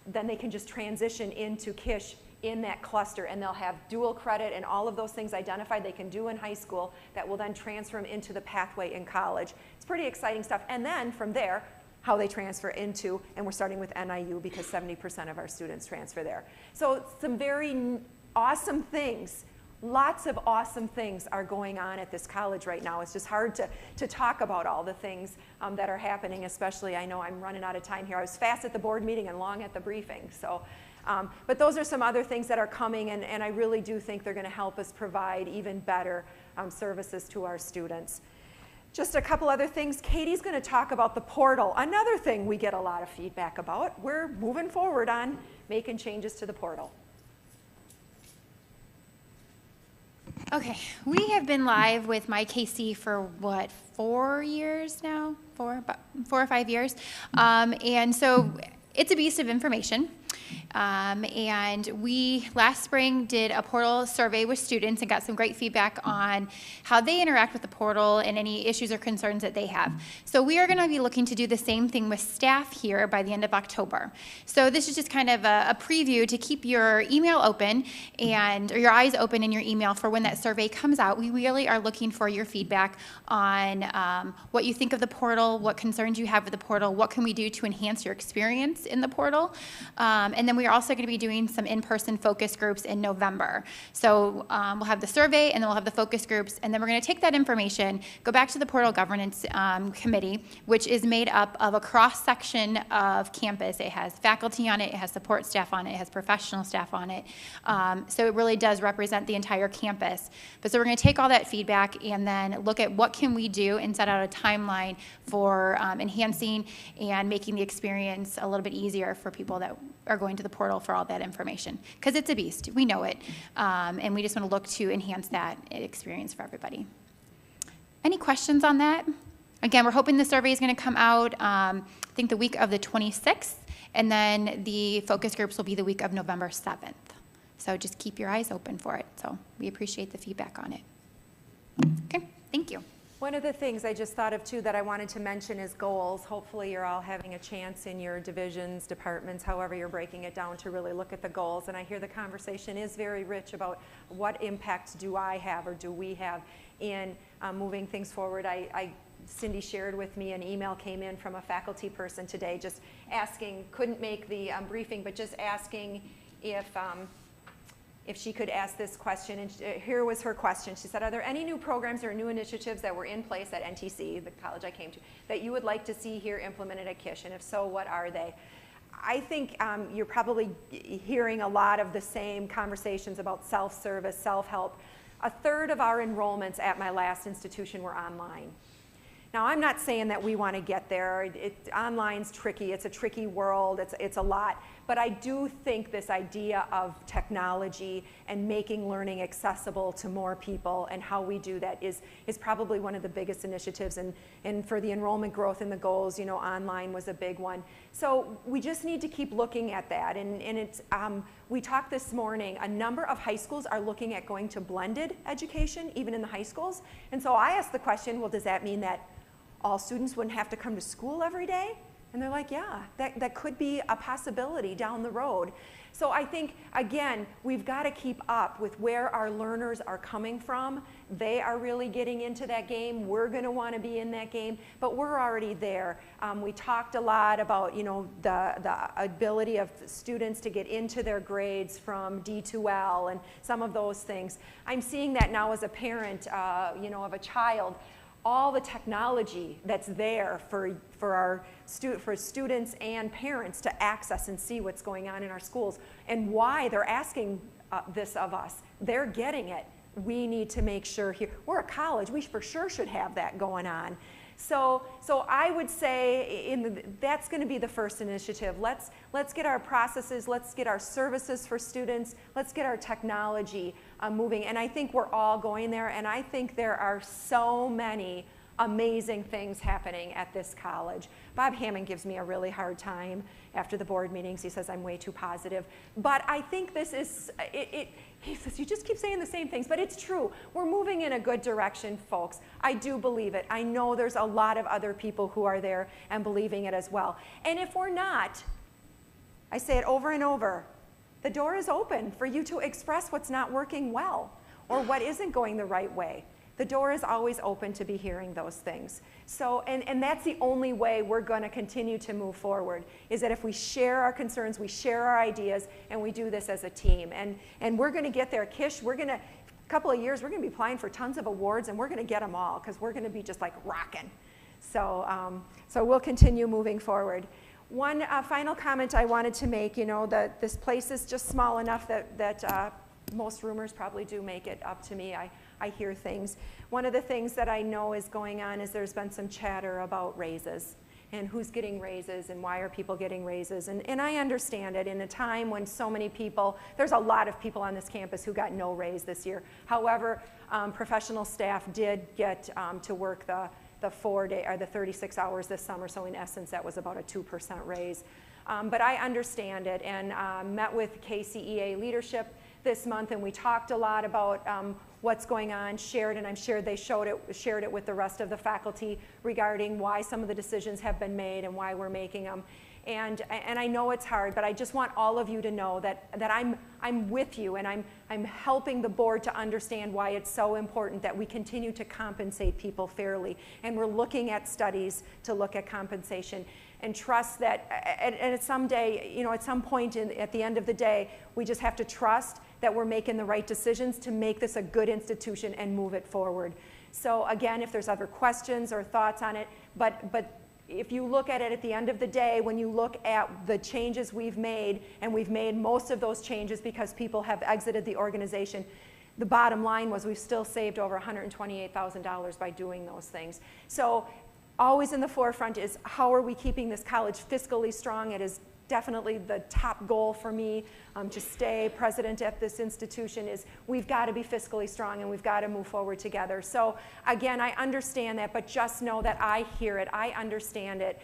then they can just transition into KISH in that cluster, and they'll have dual credit and all of those things identified they can do in high school that will then transfer them into the pathway in college. It's pretty exciting stuff. And then from there, how they transfer into, and we're starting with NIU because 70% of our students transfer there. So some very awesome things, lots of awesome things are going on at this college right now. It's just hard to talk about all the things that are happening, especially, I know I'm running out of time here. I was fast at the board meeting and long at the briefing. So, but those are some other things that are coming, and I really do think they're gonna help us provide even better services to our students. Just a couple other things. Katie's going to talk about the portal. Another thing we get a lot of feedback about. We're moving forward on making changes to the portal. Okay, we have been live with MyKC for what, 4 years now? About 4 or 5 years. And so it's a beast of information. And we last spring did a portal survey with students and got some great feedback on how they interact with the portal and any issues or concerns that they have. So we are going to be looking to do the same thing with staff here by the end of October. So this is just kind of a preview to keep your email open or your eyes open in your email for when that survey comes out. We really are looking for your feedback on what you think of the portal, what concerns you have with the portal, what can we do to enhance your experience in the portal. And then we are also going to be doing some in-person focus groups in November. So we'll have the survey, and then we'll have the focus groups, and then we're going to take that information, go back to the Portal Governance Committee, which is made up of a cross-section of campus. It has faculty on it, it has support staff on it, it has professional staff on it. So it really does represent the entire campus. But so we're going to take all that feedback and then look at what can we do and set out a timeline for enhancing and making the experience a little bit easier for people that are going to the portal for all that information, because it's a beast. We know it, and we just want to look to enhance that experience for everybody. Any questions on that? Again, we're hoping the survey is going to come out, I think the week of the 26th, and then the focus groups will be the week of November 7th. So just keep your eyes open for it. So we appreciate the feedback on it. Okay, thank you. One of the things I just thought of too that I wanted to mention is goals. Hopefully you're all having a chance in your divisions, departments, however you're breaking it down, to really look at the goals. And I hear the conversation is very rich about what impact do I have or do we have in moving things forward. Cindy shared with me an email came in from a faculty person today just asking, couldn't make the briefing, but just asking if she could ask this question, and here was her question. She said, are there any new programs or new initiatives that were in place at NTC, the college I came to, that you would like to see here implemented at KISH, and if so, what are they? I think you're probably hearing a lot of the same conversations about self-service, self-help. A third of our enrollments at my last institution were online. Now, I'm not saying that we want to get there. Online's tricky. It's a tricky world. It's a lot. But I do think this idea of technology and making learning accessible to more people and how we do that is probably one of the biggest initiatives. And for the enrollment growth and the goals, you know, online was a big one. So we just need to keep looking at that. And it's, we talked this morning, a number of high schools are looking at going to blended education, even in the high schools. And so I asked the question, well, does that mean that all students wouldn't have to come to school every day? And they're like, yeah, that could be a possibility down the road. So I think, again, we've got to keep up with where our learners are coming from. They are really getting into that game. We're going to want to be in that game, but we're already there. We talked a lot about, the ability of students to get into their grades from D to L and some of those things. I'm seeing that now as a parent, of a child. All the technology that's there for students and parents to access and see what's going on in our schools and why they're asking this of us. They're getting it. We need to make sure here, we're a college, we for sure should have that going on. So I would say that's going to be the first initiative. Let's get our processes, let's get our services for students, let's get our technology moving. And I think we're all going there, and I think there are so many amazing things happening at this college. Bob Hammond gives me a really hard time after the board meetings. He says I'm way too positive. But I think this is, he says, you just keep saying the same things, but it's true. We're moving in a good direction, folks. I do believe it. I know there's a lot of other people who are there and believing it as well. And if we're not, I say it over and over, the door is open for you to express what's not working well or what isn't going the right way. The door is always open to be hearing those things. So, and that's the only way we're going to continue to move forward, is that if we share our concerns, we share our ideas, and we do this as a team. And we're going to get there. Kish, we're going to, a couple of years, we're going to be applying for tons of awards, and we're going to get them all, because we're going to be just like rocking. So, so we'll continue moving forward. One final comment I wanted to make, that this place is just small enough that most rumors probably do make it up to me. I hear things. One of the things that I know is going on is there's been some chatter about raises and who's getting raises and why are people getting raises. And I understand it in a time when so many people, there's a lot of people on this campus who got no raise this year. However, professional staff did get to work the 4-day or the 36 hours this summer, so in essence that was about a 2% raise. But I understand it, and met with KCEA leadership this month, and we talked a lot about what's going on, shared, and I'm sure they shared it with the rest of the faculty regarding why some of the decisions have been made and why we're making them. And I know it's hard, but I just want all of you to know that I'm with you, and I'm helping the board to understand why it's so important that we continue to compensate people fairly. And we're looking at studies to look at compensation, and trust that at some day, at some point at the end of the day, we just have to trust that we're making the right decisions to make this a good institution and move it forward. So again, if there's other questions or thoughts on it, but if you look at it at the end of the day, when you look at the changes we've made, and we've made most of those changes because people have exited the organization, the bottom line was we've still saved over $128,000 by doing those things. So always in the forefront is how are we keeping this college fiscally strong? It is definitely the top goal for me to stay president at this institution. Is we've got to be fiscally strong and we've got to move forward together. So again, I understand that, but just know that I hear it, I understand it.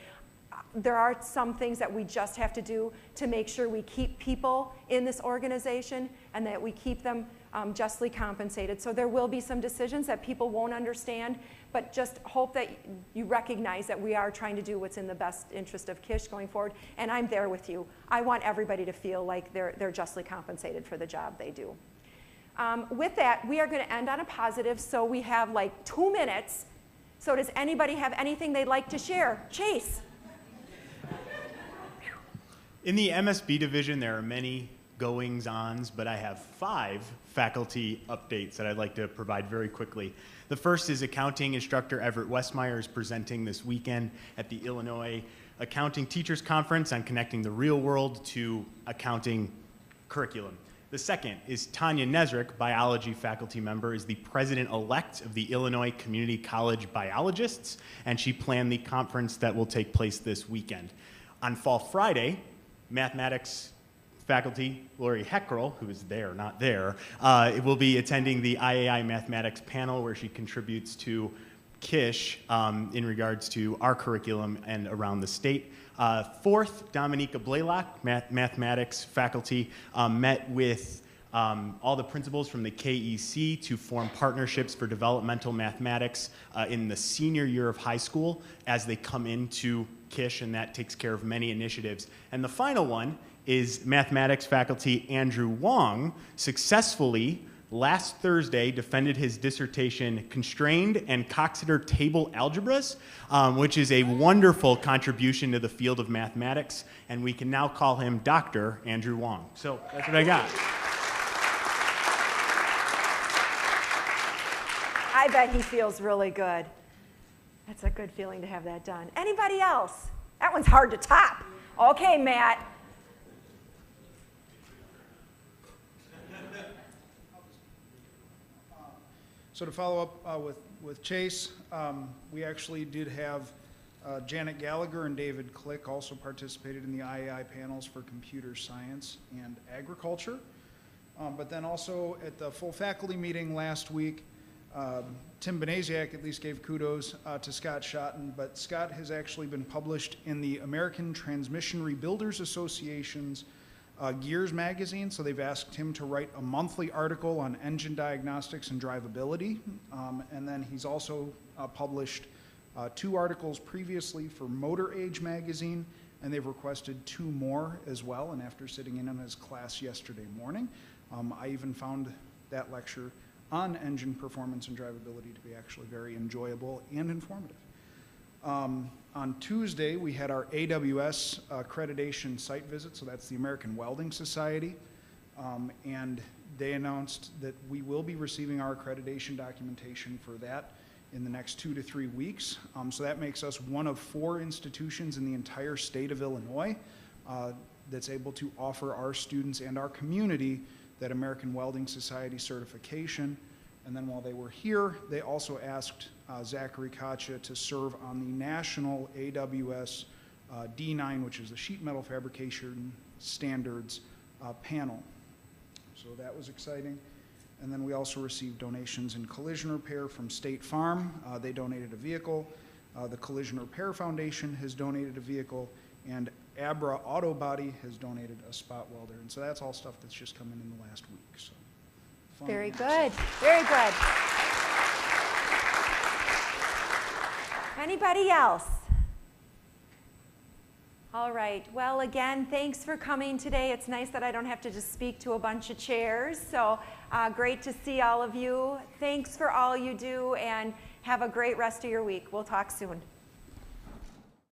There are some things that we just have to do to make sure we keep people in this organization and that we keep them justly compensated. So there will be some decisions that people won't understand, but just hope that you recognize that we are trying to do what's in the best interest of Kish going forward, and I'm there with you. I want everybody to feel like they're justly compensated for the job they do. With that, we are going to end on a positive, so we have like 2 minutes. So does anybody have anything they'd like to share? Chase. In the MSB division, there are many goings-ons, but I have 5 faculty updates that I'd like to provide very quickly. The first is accounting instructor Everett Westmeyer is presenting this weekend at the Illinois Accounting Teachers Conference on connecting the real world to accounting curriculum. The second is Tanya Nesrick, biology faculty member, is the president-elect of the Illinois Community College Biologists, and she planned the conference that will take place this weekend. On Fall Friday, mathematics faculty Lori Heckrell, who is there, not there, will be attending the IAI Mathematics panel where she contributes to Kish in regards to our curriculum and around the state. Fourth, Dominika Blaylock, mathematics faculty, met with all the principals from the KEC to form partnerships for developmental mathematics in the senior year of high school as they come into Kish, and that takes care of many initiatives. And the final one is mathematics faculty Andrew Wong successfully last Thursday defended his dissertation, Constrained and Coxeter Table Algebras, which is a wonderful contribution to the field of mathematics, and we can now call him Dr. Andrew Wong. So that's what I got. I bet he feels really good. That's a good feeling to have that done. Anybody else? That one's hard to top. Okay, Matt. So to follow up with Chase, we actually did have Janet Gallagher and David Click also participated in the IAI panels for computer science and agriculture. But then also at the full faculty meeting last week, Tim Benasiak at least gave kudos to Scott Schotten, but Scott has actually been published in the American Transmission Rebuilders Association's Gears magazine, so they've asked him to write a monthly article on engine diagnostics and drivability, and then he's also published 2 articles previously for Motor Age magazine, and they've requested 2 more as well, and after sitting in on his class yesterday morning, I even found that lecture on engine performance and drivability to be actually very enjoyable and informative. On Tuesday, we had our AWS accreditation site visit, so that's the American Welding Society, and they announced that we will be receiving our accreditation documentation for that in the next 2 to 3 weeks. So that makes us one of 4 institutions in the entire state of Illinois that's able to offer our students and our community that American Welding Society certification. And then while they were here, they also asked Zachary Kacha to serve on the national AWS D9, which is the sheet metal fabrication standards panel. So that was exciting. And then we also received donations in collision repair from State Farm. They donated a vehicle. The Collision Repair Foundation has donated a vehicle, and Abra Auto Body has donated a spot welder. And so that's all stuff that's just come in the last week. So. Very good, very good. Anybody else? All right, well, again, thanks for coming today. It's nice that I don't have to just speak to a bunch of chairs, so great to see all of you. Thanks for all you do, and have a great rest of your week. We'll talk soon.